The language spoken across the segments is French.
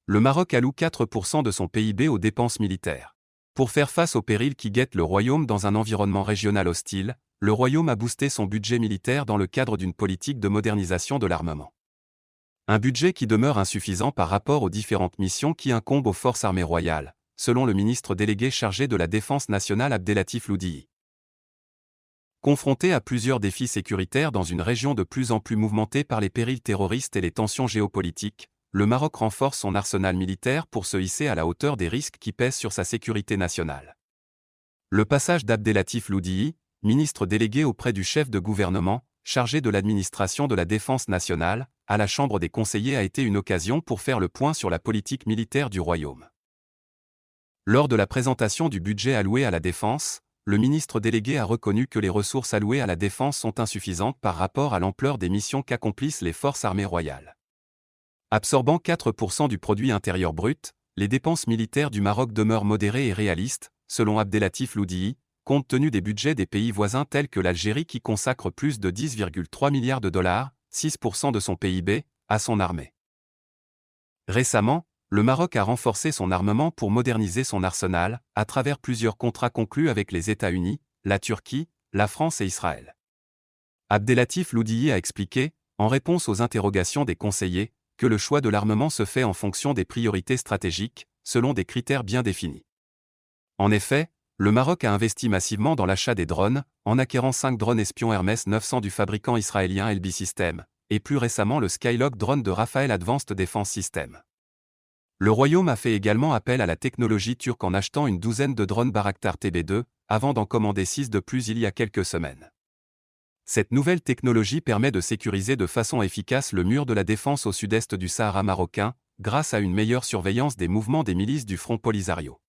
Le Maroc alloue 4% de son PIB aux dépenses militaires. Pour faire face aux périls qui guettent le royaume dans un environnement régional hostile, le royaume a boosté son budget militaire dans le cadre d'une politique de modernisation de l'armement. Un budget qui demeure insuffisant par rapport aux différentes missions qui incombent aux forces armées royales, selon le ministre délégué chargé de la Défense nationale Abdelatif Loudihi. Confronté à plusieurs défis sécuritaires dans une région de plus en plus mouvementée par les périls terroristes et les tensions géopolitiques, le Maroc renforce son arsenal militaire pour se hisser à la hauteur des risques qui pèsent sur sa sécurité nationale. Le passage d'Abdelatif Loudihi, ministre délégué auprès du chef de gouvernement, chargé de l'administration de la défense nationale, à la Chambre des conseillers a été une occasion pour faire le point sur la politique militaire du royaume. Lors de la présentation du budget alloué à la défense, le ministre délégué a reconnu que les ressources allouées à la défense sont insuffisantes par rapport à l'ampleur des missions qu'accomplissent les forces armées royales. Absorbant 4% du produit intérieur brut, les dépenses militaires du Maroc demeurent modérées et réalistes, selon Abdelatif Loudihi, compte tenu des budgets des pays voisins tels que l'Algérie qui consacre plus de 10,3 milliards de dollars, 6% de son PIB, à son armée. Récemment, le Maroc a renforcé son armement pour moderniser son arsenal, à travers plusieurs contrats conclus avec les États-Unis, la Turquie, la France et Israël. Abdelatif Loudihi a expliqué, en réponse aux interrogations des conseillers, que le choix de l'armement se fait en fonction des priorités stratégiques, selon des critères bien définis. En effet, le Maroc a investi massivement dans l'achat des drones, en acquérant 5 drones espions Hermès 900 du fabricant israélien Elbit Systems, et plus récemment le Skylock drone de Rafael Advanced Defense System. Le royaume a fait également appel à la technologie turque en achetant une douzaine de drones Bayraktar TB2, avant d'en commander 6 de plus il y a quelques semaines. Cette nouvelle technologie permet de sécuriser de façon efficace le mur de la défense au sud-est du Sahara marocain, grâce à une meilleure surveillance des mouvements des milices du Front Polisario.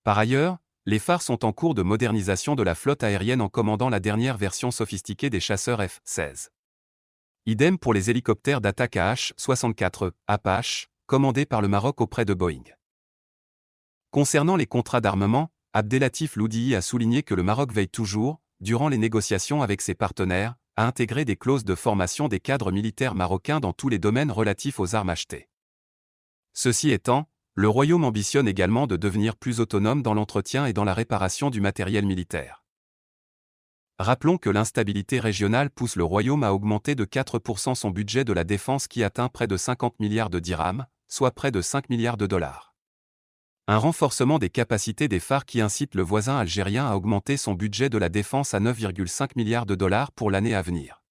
Par ailleurs, les phares sont en cours de modernisation de la flotte aérienne en commandant la dernière version sophistiquée des chasseurs F-16. Idem pour les hélicoptères d'attaque AH-64 Apache, commandés par le Maroc auprès de Boeing. Concernant les contrats d'armement, Abdelatif Loudihi a souligné que le Maroc veille toujours, durant les négociations avec ses partenaires, à intégrer des clauses de formation des cadres militaires marocains dans tous les domaines relatifs aux armes achetées. Ceci étant, le royaume ambitionne également de devenir plus autonome dans l'entretien et dans la réparation du matériel militaire. Rappelons que l'instabilité régionale pousse le royaume à augmenter de 4% son budget de la défense qui atteint près de 50 milliards de dirhams, soit près de 5 milliards de dollars. Un renforcement des capacités des phares qui incite le voisin algérien à augmenter son budget de la défense à 9,5 milliards de dollars pour l'année à venir.